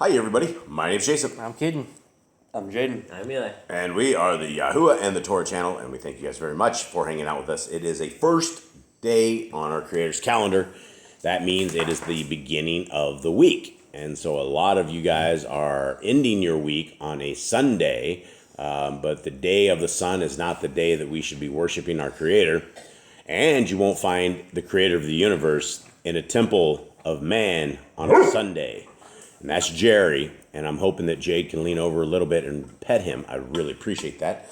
Hi, everybody. My name's Jason. I'm kidding. I'm Jaden. I'm Eli. And we are the Yahuwah and the Torah channel, and we thank you guys very much for hanging out with us. It is a first day on our Creator's calendar. That means it is the beginning of the week. And so a lot of you guys are ending your week on a Sunday, but the day of the sun is not the day that we should be worshiping our Creator. And you won't find the Creator of the universe in a temple of man on a Sunday. And that's Jerry, and I'm hoping that Jade can lean over a little bit and pet him. I really appreciate that.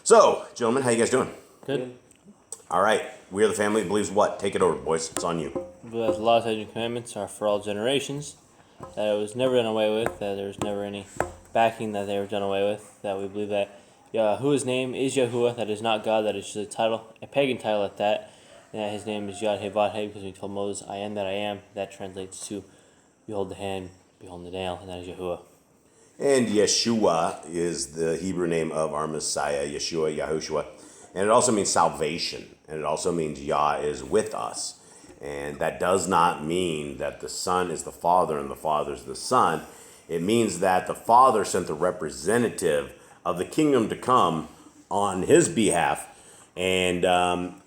So, gentlemen, how you guys doing? Good. All right. We are the family that believes what? Take it over, boys. It's on you. The law, statutes, and commandments are for all generations. That it was never done away with. That there was never any backing that they were done away with. That we believe that Yahuwah's name is Yahuwah. That is not God. That is just a title, a pagan title at that. And that his name is Yod-Heh-Vod-Heh, because we told Moses, I am that I am. That translates to behold the hand, behold the nail, and that is Yahuwah. And Yeshua is the Hebrew name of our Messiah, Yeshua, Yahushua. And it also means salvation. And it also means Yah is with us. And that does not mean that the Son is the Father and the Father is the Son. It means that the Father sent the representative of the kingdom to come on his behalf. And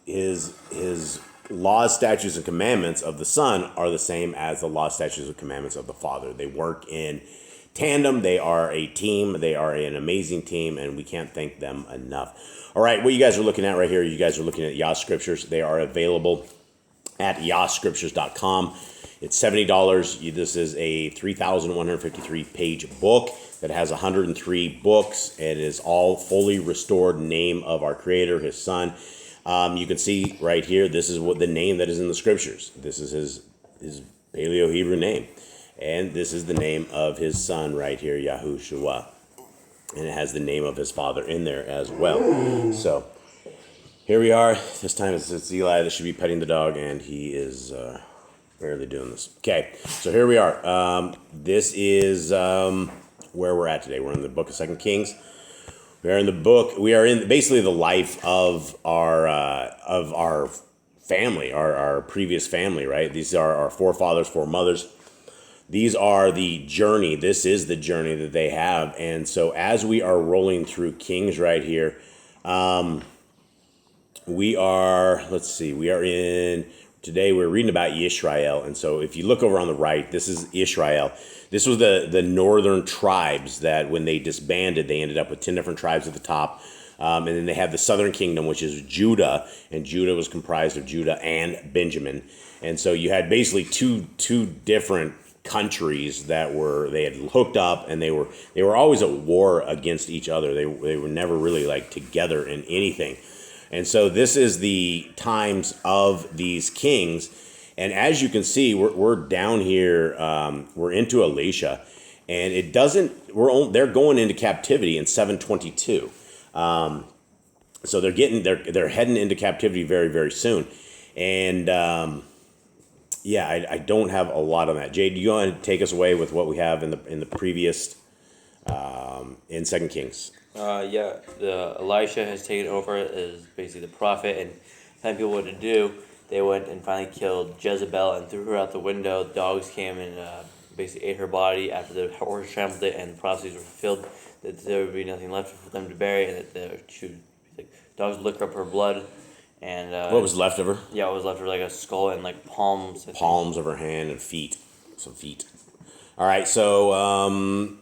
his laws, statutes, and commandments of the Son are the same as the laws, statutes, and commandments of the Father. They work in tandem. They are a team. They are an amazing team, and we can't thank them enough. All right, what you guys are looking at right here, you guys are looking at Yah Scriptures. They are available at yahscriptures.com. It's $70. This is a 3,153-page book that has 103 books. It is all fully restored name of our Creator, His Son. You can see right here, this is what the name that is in the Scriptures. This is his Paleo-Hebrew name. And this is the name of his Son right here, Yahushua. And it has the name of his Father in there as well. So here we are. This time it's Eli that should be petting the dog, and he is barely doing this. Okay, so here we are. This is where we're at today. We're in the book of 2 Kings. We are in the book. We are in basically the life of our family, our previous family, right? These are our forefathers, foremothers. These are the journey. This is the journey that they have. And so as we are rolling through Kings right here, we are today we're reading about Israel. And so if you look over on the right, this is Israel. This was the northern tribes that when they disbanded, they ended up with 10 different tribes at the top. And then they had the southern kingdom, which is Judah. And Judah was comprised of Judah and Benjamin. And so you had basically two different countries that they had hooked up, and they were always at war against each other. They were never really like together in anything. And so this is the times of these kings. And as you can see, we're down here, we're into Elisha, and they're going into captivity in 722. So they're heading into captivity very, very soon. And I don't have a lot on that. Jade, you go ahead and take us away with what we have in the previous in 2 Kings. The Elisha has taken over as basically the prophet and telling people what to do. They went and finally killed Jezebel and threw her out the window. Dogs came and basically ate her body after the horse trampled it, and the prophecies were fulfilled that there would be nothing left for them to bury, and that dogs would lick up her blood. And what was left of her? Yeah, what was left of her, like a skull and like palms. Palms of her hand and feet. Some feet. All right, so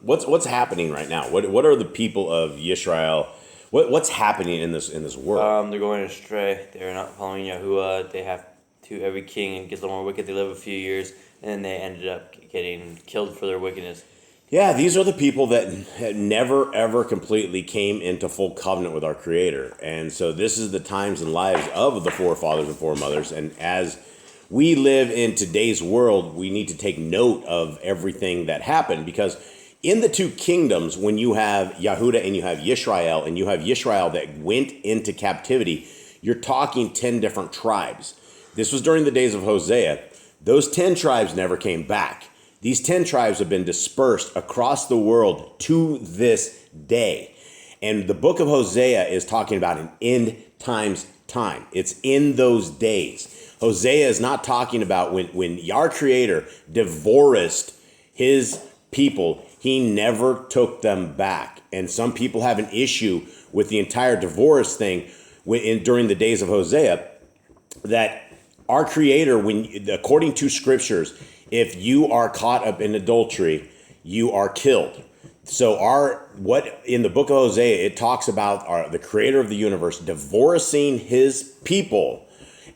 what's happening right now? What are the people of Yisrael? What's happening in this world? They're going astray. They're not following Yahuwah. They have to every king gets a little more wicked. They live a few years, and then they ended up getting killed for their wickedness. Yeah, these are the people that never, ever completely came into full covenant with our Creator. And so this is the times and lives of the forefathers and foremothers. And as we live in today's world, we need to take note of everything that happened. Because in the two kingdoms, when you have Yehuda and you have Yisrael that went into captivity, you're talking 10 different tribes. This was during the days of Hosea. Those 10 tribes never came back. These 10 tribes have been dispersed across the world to this day. And the book of Hosea is talking about an end times time. It's in those days. Hosea is not talking about when our Creator divorced his people, he never took them back. And some people have an issue with the entire divorce thing during the days of Hosea, that our Creator, according to Scriptures, if you are caught up in adultery, you are killed. So what in the book of Hosea, it talks about the Creator of the universe divorcing his people,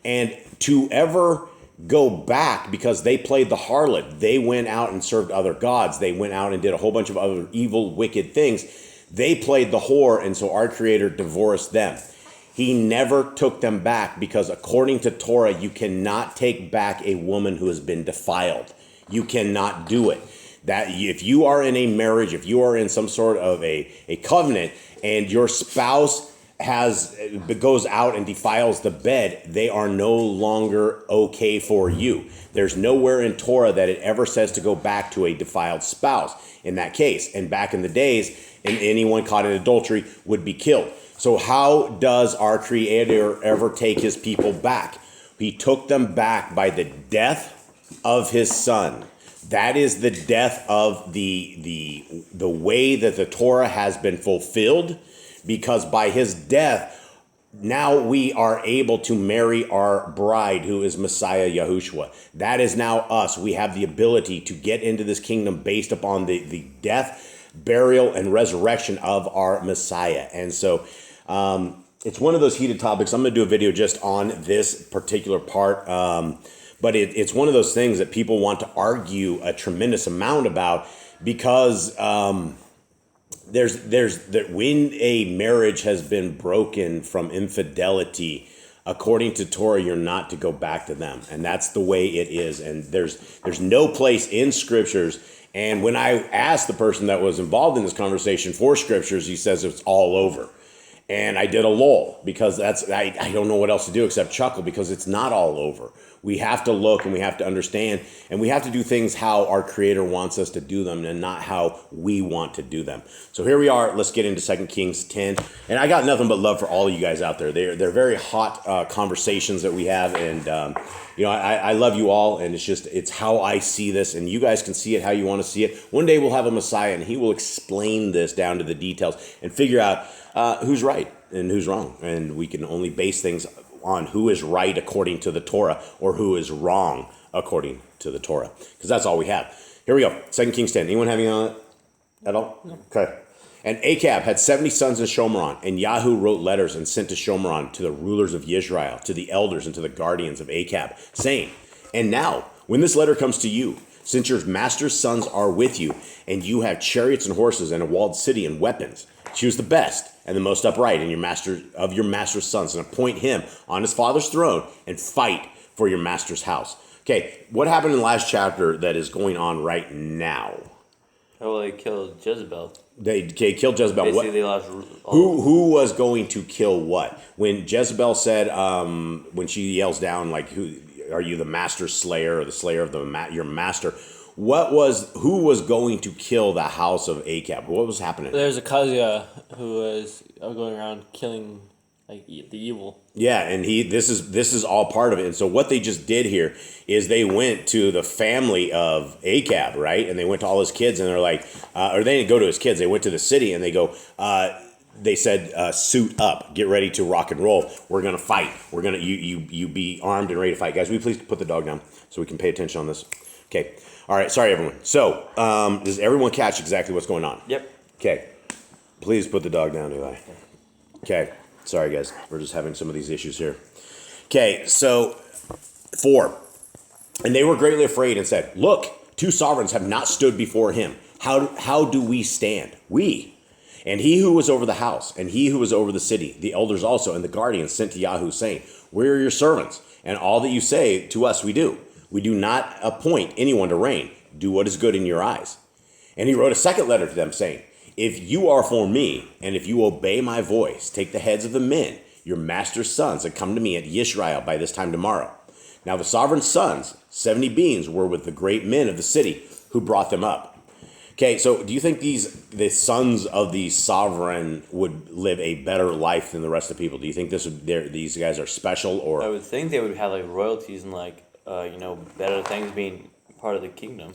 and to ever go back because they played the harlot. They went out and served other gods. They went out and did a whole bunch of other evil, wicked things. They played the whore, and so our Creator divorced them. He never took them back because according to Torah, you cannot take back a woman who has been defiled. You cannot do it. That if you are in a marriage, if you are in some sort of a covenant, and your spouse goes out and defiles the bed, they are no longer okay for you. There's nowhere in Torah that it ever says to go back to a defiled spouse in that case. And back in the days, anyone caught in adultery would be killed. So how does our Creator ever take his people back? He took them back by the death of his Son. That is the death of the way that the Torah has been fulfilled, because by his death, now we are able to marry our bride, who is Messiah Yahushua. That is now us. We have the ability to get into this kingdom based upon the death, burial, and resurrection of our Messiah. And so it's one of those heated topics. I'm going to do a video just on this particular part. But it's one of those things that people want to argue a tremendous amount about, because when a marriage has been broken from infidelity, according to Torah, you're not to go back to them. And that's the way it is. And there's no place in Scriptures. And when I asked the person that was involved in this conversation for Scriptures, he says it's all over. And I did a lull, because I don't know what else to do except chuckle, because it's not all over. We have to look, and we have to understand, and we have to do things how our Creator wants us to do them, and not how we want to do them. So here we are. Let's get into 2 Kings 10. And I got nothing but love for all of you guys out there. They're very hot conversations that we have, and I love you all, and it's how I see this, and you guys can see it how you want to see it. One day we'll have a Messiah, and he will explain this down to the details and figure out who's right and who's wrong. And we can only base things on who is right according to the Torah, or who is wrong according to the Torah, because that's all we have. Here we go. 2 Kings 10. Anyone having on it at all? No. Okay. And Achab had 70 sons in Shomeron, and Yahoo wrote letters and sent to Shomeron, to the rulers of Israel, to the elders, and to the guardians of Achab, saying, and now, when this letter comes to you, since your master's sons are with you, and you have chariots and horses and a walled city and weapons, choose the best and the most upright in your master's sons, and appoint him on his father's throne, and fight for your master's house. Okay, what happened in the last chapter that is going on right now? Oh, they killed Jezebel. They killed Jezebel. Basically, they lost. Who was going to kill what? When Jezebel said, when she yells down, like, "Who are you, the master's slayer, or the slayer of your master?" Who was going to kill the house of Achab? What was happening? There's a Kazuya who was going around killing the evil. Yeah, and this is all part of it. And so what they just did here is they went to the family of Achab, right? And they went to all his kids, and they're like, or they didn't go to his kids. They went to the city, and they go, they said, suit up, get ready to rock and roll. We're gonna fight. We're gonna you be armed and ready to fight, guys. Will you please put the dog down so we can pay attention on this? Okay. All right. Sorry, everyone. So, does everyone catch exactly what's going on? Yep. Okay. Please put the dog down, Eli. Okay. Sorry, guys. We're just having some of these issues here. Okay. So, 4. And they were greatly afraid and said, look, 2 sovereigns have not stood before him. How do we stand? We. And he who was over the house, and he who was over the city, the elders also, and the guardians sent to Yahoo, saying, we are your servants, and all that you say to us we do. We do not appoint anyone to reign. Do what is good in your eyes. And he wrote a second letter to them, saying, if you are for me, and if you obey my voice, take the heads of the men, your master's sons, and come to me at Israel by this time tomorrow. Now the sovereign's sons, 70 beings, were with the great men of the city who brought them up. Okay, so do you think the sons of the sovereign would live a better life than the rest of the people? Do you think these guys are special, or? I would think they would have royalties and better things being part of the kingdom.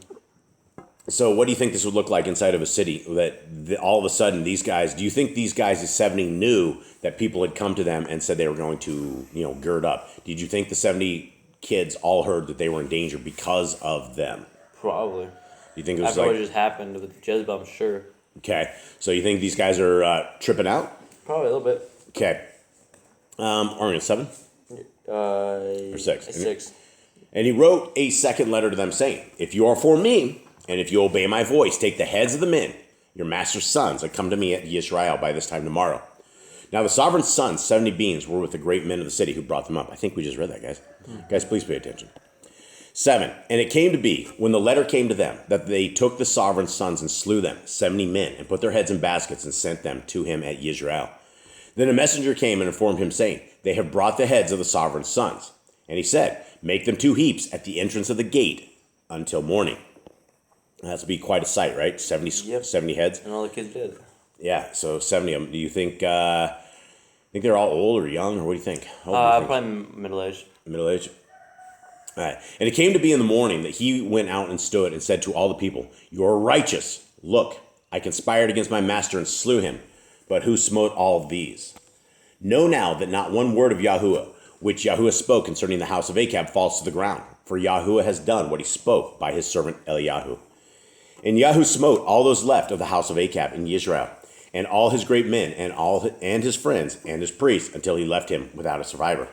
So what do you think this would look like inside of a city that all of a sudden these guys, do you think these guys, the 70, knew that people had come to them and said they were going to, gird up? Did you think the 70 kids all heard that they were in danger because of them? Probably. You think it was After like... what just happened with Jezebel, I'm sure. Okay. So you think these guys are tripping out? Probably a little bit. Okay. Are we at 7? Or 6? 6. And he wrote a second letter to them saying, if you are for me, and if you obey my voice, take the heads of the men, your master's sons, that come to me at Yisrael by this time tomorrow. Now the sovereign's sons, 70 beings, were with the great men of the city who brought them up. I think we just read that, guys. Guys, please pay attention. 7, and it came to be, when the letter came to them, that they took the sovereign's sons and slew them, 70 men, and put their heads in baskets and sent them to him at Yisrael. Then a messenger came and informed him, saying, they have brought the heads of the sovereign's sons. And he said, make them 2 heaps at the entrance of the gate until morning. That's be quite a sight, right? 70 heads. And all the kids did. Yeah, so 70 of them. Do you think they're all old or young, or what do you think? Probably middle-aged. Middle-aged? All right. And it came to be in the morning that he went out and stood and said to all the people, you are righteous. Look, I conspired against my master and slew him. But who smote all of these? Know now that not one word of Yahuwah, which Yahuwah spoke concerning the house of Achab, falls to the ground. For Yahuwah has done what he spoke by his servant Eliyahu. And Yahu smote all those left of the house of Achab in Yisrael, and all his great men, and his friends, and his priests, until he left him without a survivor.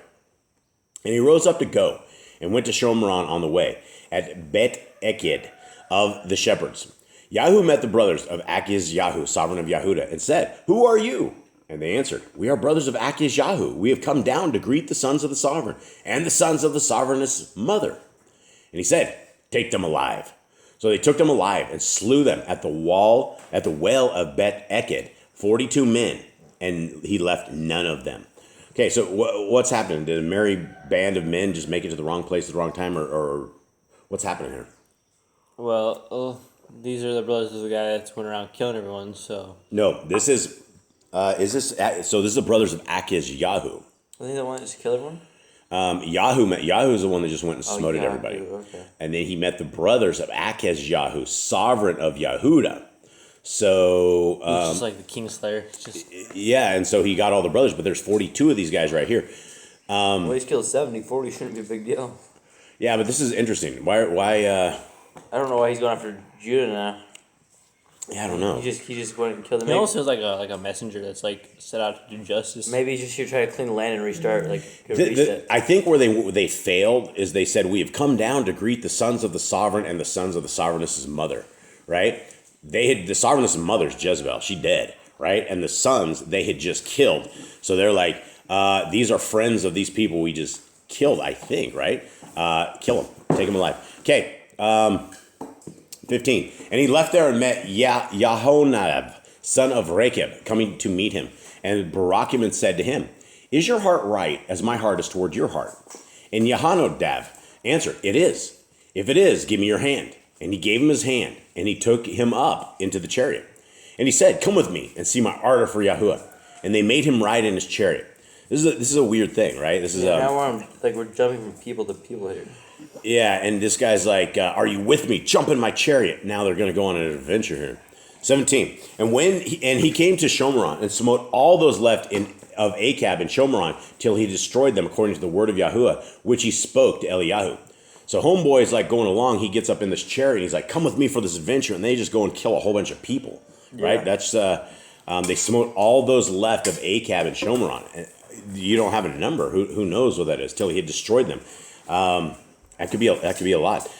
And he rose up to go, and went to Shomron on the way, at Bet Eked of the shepherds. Yahu met the brothers of Akish Yahu, sovereign of Yahudah, and said, who are you? And they answered, we are brothers of Akish Yahu. We have come down to greet the sons of the sovereign, and the sons of the sovereign's mother. And he said, take them alive. So they took them alive and slew them at the well of Bet Eked, 42 men, and he left none of them. Okay, so what's happening? Did a merry band of men just make it to the wrong place at the wrong time, or what's happening here? Well, these are the brothers of the guy that's went around killing everyone, so... No, this is the brothers of Akish Yahu. Wasn't he the one that just killed everyone? Yahu is the one that just went and smoted everybody. Okay. And then he met the brothers of Akish Yahu, sovereign of Yahudah. So He's just like the Kingslayer. Yeah, and so he got all the brothers, but there's 42 of these guys right here. Well, he's killed 70, 40 shouldn't be a big deal. Yeah, but this is interesting. Why I don't know why he's going after Judah now. Yeah, I don't know. He just went and killed him. He almost feels like a messenger that's like set out to do justice. Maybe he's just here trying to clean the land and restart, reset. I think where they failed is they said, we have come down to greet the sons of the sovereign and the sons of the sovereigness' mother, right? The sovereigness' mother's Jezebel. She dead, right? And the sons, they had just killed. So they're like, these are friends of these people we just killed, I think, right? Kill them. Take them alive. Okay. 15. And he left there and met Yahonadab, son of Rechab, coming to meet him. And Barakim said to him, is your heart right as my heart is toward your heart? And Yahonadab answered, it is. If it is, give me your hand. And he gave him his hand, and he took him up into the chariot. And he said, come with me and see my ardor for Yahuwah. And they made him ride in his chariot. This is a weird thing, right? This is now we're jumping from people to people here. Yeah, and this guy's like, are you with me? Jump in my chariot. Now they're going to go on an adventure here. 17. And he came to Shomron and smote all those left of Achab and Shomron till he destroyed them according to the word of Yahuwah, which he spoke to Eliyahu. So homeboy is like going along. He gets up in this chariot. And he's like, come with me for this adventure. And they just go and kill a whole bunch of people, right? That's they smote all those left of Achab and Shomron. You don't have a number. Who knows what that is till he had destroyed them. That could be a lot.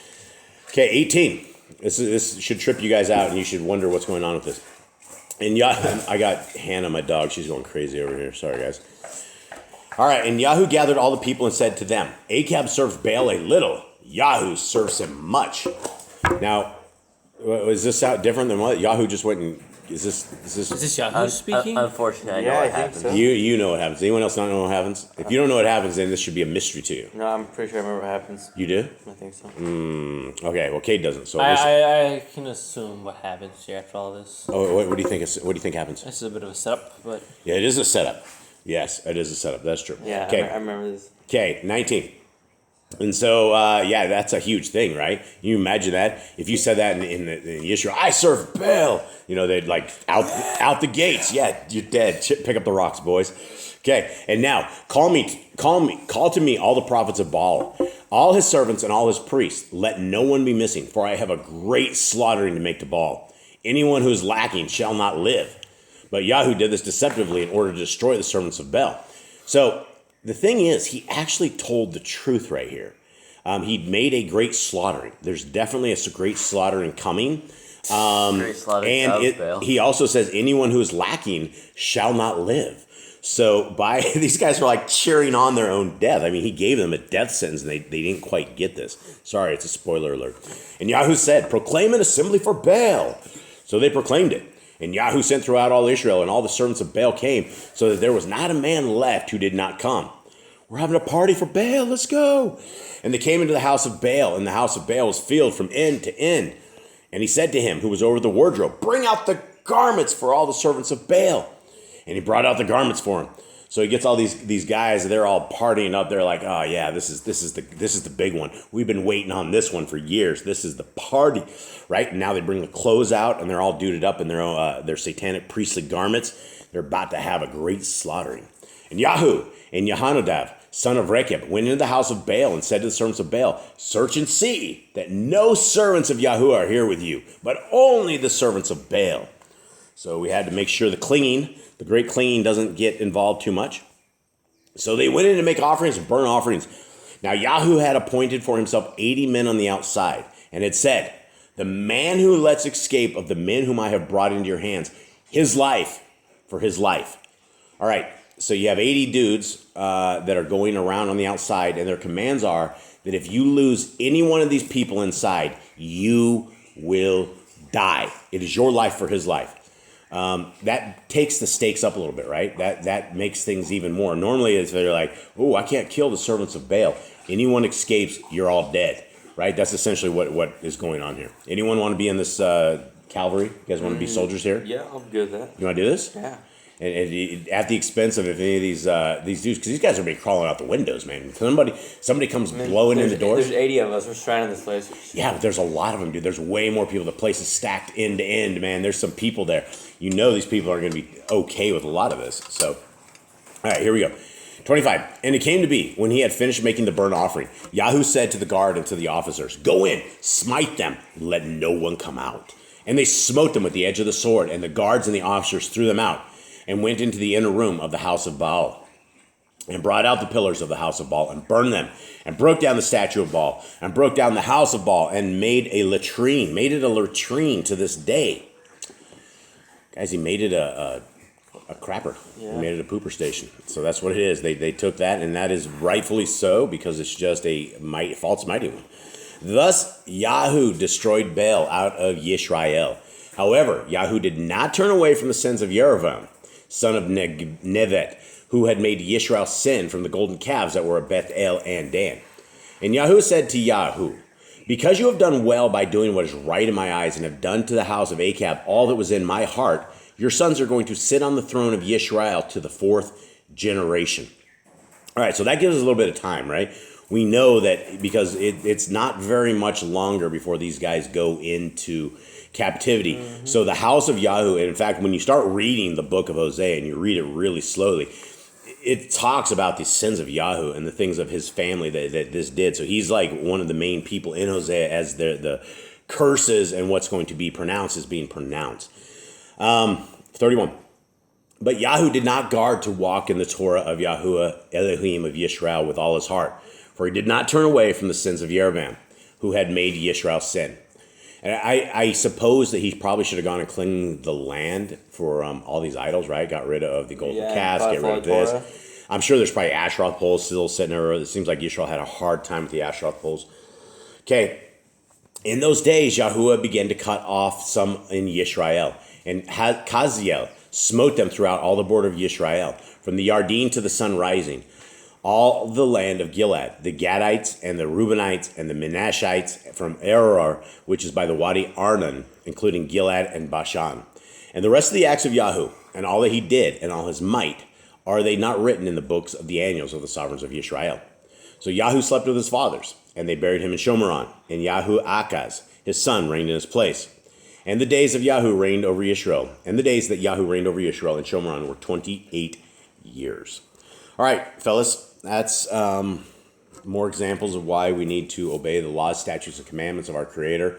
Okay, 18. This should trip you guys out, and you should wonder what's going on with this. And I got Hannah, my dog. She's going crazy over here. Sorry, guys. All right, and Yahu gathered all the people and said to them, Achab serves Baal a little. Yahu serves him much. Now, is this out different than what? Yahu just went and... Is this Yahoo speaking? Unfortunately, I know what happens. So. You know what happens. Anyone else not know what happens? If you don't know what happens, then this should be a mystery to you. No, I'm pretty sure I remember what happens. You do? I think so. Okay, well, Kate doesn't. So I can assume what happens here after all this. Oh, what do you think? What do you think happens? This is a bit of a setup, but Yeah, it is a setup. Yes, it is a setup. That's true. Yeah, Okay. I remember this. Okay, 19. And so, that's a huge thing, right? You imagine that if you said that in Israel, I serve Baal. They'd like out the gates. Yeah, you're dead. Pick up the rocks, boys. Okay, and now call to me all the prophets of Baal, all his servants and all his priests. Let no one be missing, for I have a great slaughtering to make to Baal. Anyone who is lacking shall not live. But Yahoo did this deceptively in order to destroy the servants of Baal. So the thing is, he actually told the truth right here. He'd made a great slaughtering. There's definitely a great slaughtering coming. Great slaughtering of Baal. He also says anyone who is lacking shall not live. So these guys were like cheering on their own death. I mean, he gave them a death sentence, and they didn't quite get this. Sorry, it's a spoiler alert. And Yahoo said, proclaim an assembly for Baal. So they proclaimed it. And Yahoo sent throughout all Israel, and all the servants of Baal came, so that there was not a man left who did not come. We're having a party for Baal, let's go. And they came into the house of Baal, and the house of Baal was filled from end to end. And he said to him, who was over the wardrobe, bring out the garments for all the servants of Baal. And he brought out the garments for him. So he gets all these guys, they're all partying up there like, oh yeah, this is the big one. We've been waiting on this one for years. This is the party, right? And now they bring the clothes out, and they're all duded up in their satanic priestly garments. They're about to have a great slaughtering. And Yahoo and Yehonadab, son of Rechab, went into the house of Baal and said to the servants of Baal, search and see that no servants of Yahoo are here with you, but only the servants of Baal. So we had to make sure the great clinging doesn't get involved too much. So they went in to make offerings and burn offerings. Now Yahoo had appointed for himself 80 men on the outside, and had said, the man who lets escape of the men whom I have brought into your hands, his life for his life. All right, so you have 80 dudes that are going around on the outside, and their commands are that if you lose any one of these people inside, you will die. It is your life for his life. That takes the stakes up a little bit, right? That makes things even more. Normally, it's they're like, oh, I can't kill the servants of Baal. Anyone escapes, you're all dead, right? That's essentially what is going on here. Anyone want to be in this cavalry? You guys want to be soldiers here? Yeah, I'm good with that. You want to do this? Yeah. And at the expense of if any of these dudes, because these guys are going to be crawling out the windows, man. Somebody comes blowing in the doors. There's 80 of us. We're surrounding this place. Yeah, but there's a lot of them, dude. There's way more people. The place is stacked end to end, man. There's some people there. You know these people are going to be okay with a lot of this. So, all right, here we go. 25. And it came to be, when he had finished making the burnt offering, Yahoo said to the guard and to the officers, go in, smite them, let no one come out. And they smote them with the edge of the sword, and the guards and the officers threw them out, and went into the inner room of the house of Baal, and brought out the pillars of the house of Baal, and burned them, and broke down the statue of Baal, and broke down the house of Baal, and made it a latrine to this day. Guys, he made it a crapper. Yeah. He made it a pooper station. So that's what it is. They took that, and that is rightfully so, because it's just a false mighty one. Thus Yahoo destroyed Baal out of Yisrael. However, Yahoo did not turn away from the sins of Yerovam, son of Nevet, who had made Yisrael sin from the golden calves that were at Bethel and Dan. And Yahoo said to Yahoo, because you have done well by doing what is right in my eyes, and have done to the house of Achab all that was in my heart, your sons are going to sit on the throne of Yisrael to the 4th generation. All right, so that gives us a little bit of time, right? We know that because it's not very much longer before these guys go into captivity. Mm-hmm. So the house of Yahoo, and in fact, when you start reading the book of Hosea and you read it really slowly, it talks about the sins of Yahoo and the things of his family that this did. So he's like one of the main people in Hosea as the curses and what's going to be pronounced is being pronounced. 31. But Yahoo did not guard to walk in the Torah of Yahuwah Elohim of Yisrael with all his heart, for he did not turn away from the sins of Yerovam, who had made Yisrael sin. And I suppose that he probably should have gone and cleaned the land for all these idols, right? Got rid of the golden calves, get rid of this. Torah. I'm sure there's probably Asheroth poles still sitting there. It seems like Yisrael had a hard time with the Asheroth poles. Okay. In those days, Yahuwah began to cut off some in Yisrael, and Kaziel smote them throughout all the border of Yisrael, from the Yarden to the sun rising, all the land of Gilead, the Gadites and the Reubenites and the Menashites from Aror, which is by the Wadi Arnon, including Gilead and Bashan. And the rest of the acts of Yahoo, and all that he did, and all his might, are they not written in the books of the annals of the sovereigns of Yisrael? So Yahu slept with his fathers, and they buried him in Shomeron. And Yahu Akaz, his son, reigned in his place. And the days of Yahu reigned over Yisrael. And the days that Yahu reigned over Yisrael in Shomeron were 28 years. All right, fellas, that's more examples of why we need to obey the laws, statutes, and commandments of our Creator.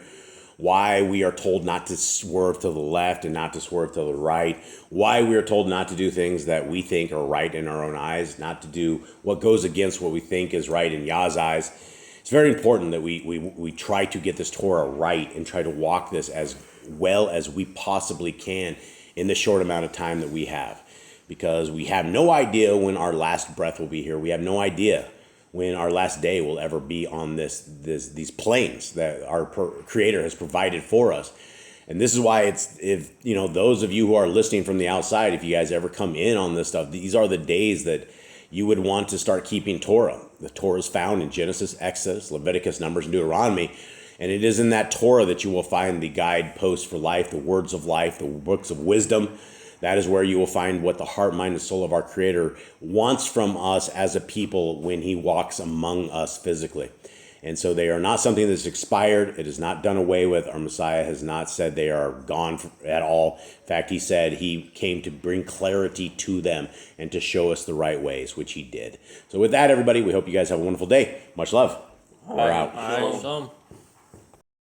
Why we are told not to swerve to the left and not to swerve to the right. Why we are told not to do things that we think are right in our own eyes, not to do what goes against what we think is right in Yah's eyes. It's very important that we try to get this Torah right and try to walk this as well as we possibly can in the short amount of time that we have. Because we have no idea when our last breath will be here. We have no idea when our last day will ever be on these planes that our Creator has provided for us. And this is why if those of you who are listening from the outside, if you guys ever come in on this stuff, these are the days that you would want to start keeping Torah. The Torah is found in Genesis, Exodus, Leviticus, Numbers, and Deuteronomy. And it is in that Torah that you will find the guideposts for life, the words of life, the books of wisdom. That is where you will find what the heart, mind, and soul of our Creator wants from us as a people when He walks among us physically. And so they are not something that's expired. It is not done away with. Our Messiah has not said they are gone at all. In fact, He said He came to bring clarity to them and to show us the right ways, which He did. So with that, everybody, we hope you guys have a wonderful day. Much love. We're out. All right.